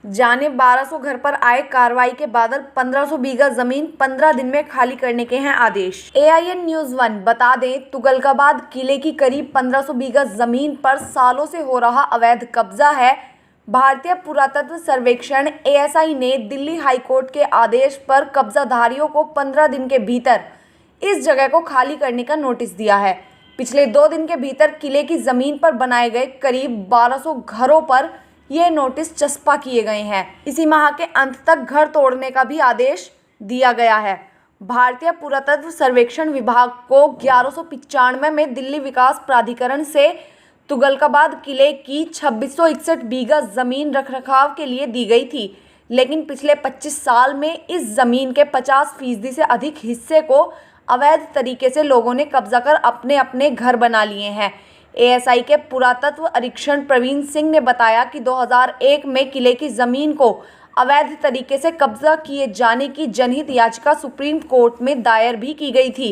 जाने 1200 घर पर आए कार्रवाई के बादल 1500 बीघा जमीन 15 दिन में खाली करने के हैं आदेश। AIN न्यूज़ 1 बता दें, तुगलकाबाद किले की करीब 1500 बीघा जमीन पर सालों से हो रहा अवैध कब्जा है। भारतीय पुरातत्व सर्वेक्षण ASI ने दिल्ली हाईकोर्ट के आदेश पर कब्जाधारियों को 15 दिन के भीतर इस जगह को खाली करने का नोटिस दिया है। पिछले 2 दिन के भीतर किले की जमीन पर बनाए गए करीब 1200 घरों पर ये नोटिस चस्पा किए गए हैं। इसी माह के अंत तक घर तोड़ने का भी आदेश दिया गया है। भारतीय पुरातत्व सर्वेक्षण विभाग को 1195 में दिल्ली विकास प्राधिकरण से तुगलकाबाद किले की 2661 बीघा जमीन रखरखाव के लिए दी गई थी, लेकिन पिछले 25 साल में इस जमीन के 50% से अधिक हिस्से को अवैध तरीके से लोगों ने कब्जा कर अपने अपने घर बना लिए हैं। ASI के पुरातत्व अधीक्षक प्रवीण सिंह ने बताया कि 2001 में किले की जमीन को अवैध तरीके से कब्जा किए जाने की जनहित याचिका सुप्रीम कोर्ट में दायर भी की गई थी।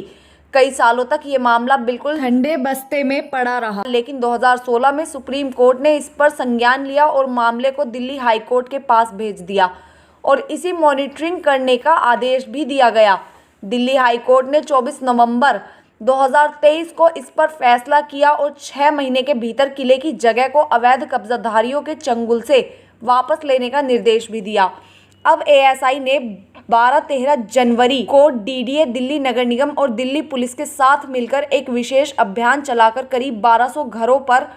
कई सालों तक ये मामला बिल्कुल ठंडे बस्ते में पड़ा रहा, लेकिन 2016 में सुप्रीम कोर्ट ने इस पर संज्ञान लिया और मामले को दिल्ली हाई कोर्ट के पास भेज दिया और इसी मॉनिटरिंग करने का आदेश भी दिया गया। दिल्ली हाई कोर्ट ने 24 नवंबर 2023 को इस पर फैसला किया और 6 महीने के भीतर किले की जगह को अवैध कब्जाधारियों के चंगुल से वापस लेने का निर्देश भी दिया। अब ASI ने 12-13 जनवरी को DDA, दिल्ली नगर निगम और दिल्ली पुलिस के साथ मिलकर एक विशेष अभियान चलाकर करीब 1200 घरों पर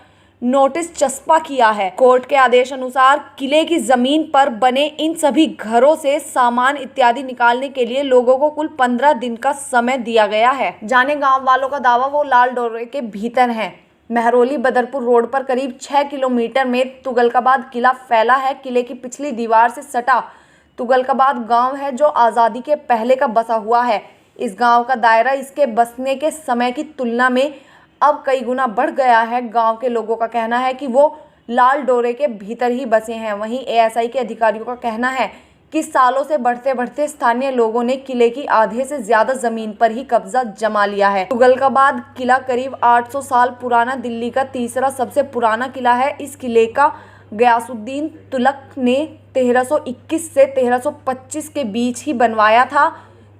नोटिस चस्पा किया है। कोर्ट के आदेश अनुसार किले की जमीन पर बने इन सभी घरों से सामान इत्यादि निकालने के लिए लोगों को कुल 15 दिन का समय दिया गया है। जाने गांव वालों का दावा वो लाल डोरे के भीतर हैं। महरौली बदरपुर रोड पर करीब 6 किलोमीटर में तुगलकाबाद किला फैला है। किले की पिछली दीवार से सटा तुगलकाबाद गाँव है जो आज़ादी के पहले का बसा हुआ है। इस गाँव का दायरा इसके बसने के समय की तुलना में अब कई गुना बढ़ गया है। गांव के लोगों का कहना है कि वो लाल डोरे के भीतर ही बसे हैं। वहीं ASI के अधिकारियों का कहना है कि सालों से बढ़ते बढ़ते स्थानीय लोगों ने किले की आधे से ज्यादा जमीन पर ही कब्जा जमा लिया है। तुगलकाबाद किला करीब 800 साल पुराना दिल्ली का तीसरा सबसे पुराना किला है। इस किले का गयासुद्दीन तुगलक ने 1321 से 1325 के बीच ही बनवाया था।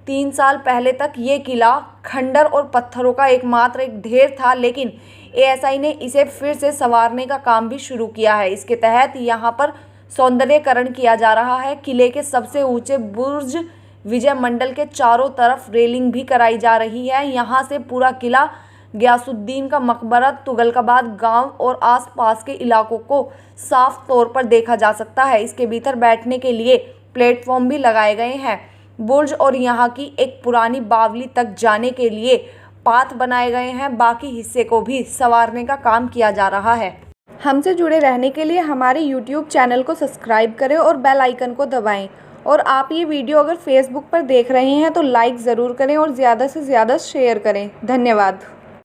3 साल पहले तक ये किला खंडर और पत्थरों का एकमात्र एक ढेर था, लेकिन ASI ने इसे फिर से संवारने का काम भी शुरू किया है। इसके तहत यहाँ पर सौंदर्यीकरण किया जा रहा है। किले के सबसे ऊंचे बुर्ज विजय मंडल के चारों तरफ रेलिंग भी कराई जा रही है। यहाँ से पूरा किला, गयासुद्दीन का मकबरा, तुगलकाबाद गांव और आसपास के इलाकों को साफ तौर पर देखा जा सकता है। इसके भीतर बैठने के लिए प्लेटफॉर्म भी लगाए गए हैं। बुर्ज और यहाँ की एक पुरानी बावली तक जाने के लिए पाथ बनाए गए हैं। बाकी हिस्से को भी संवारने का काम किया जा रहा है। हमसे जुड़े रहने के लिए हमारे YouTube चैनल को सब्सक्राइब करें और बेल आइकन को दबाएं। और आप ये वीडियो अगर Facebook पर देख रहे हैं तो लाइक ज़रूर करें और ज़्यादा से ज़्यादा शेयर करें। धन्यवाद।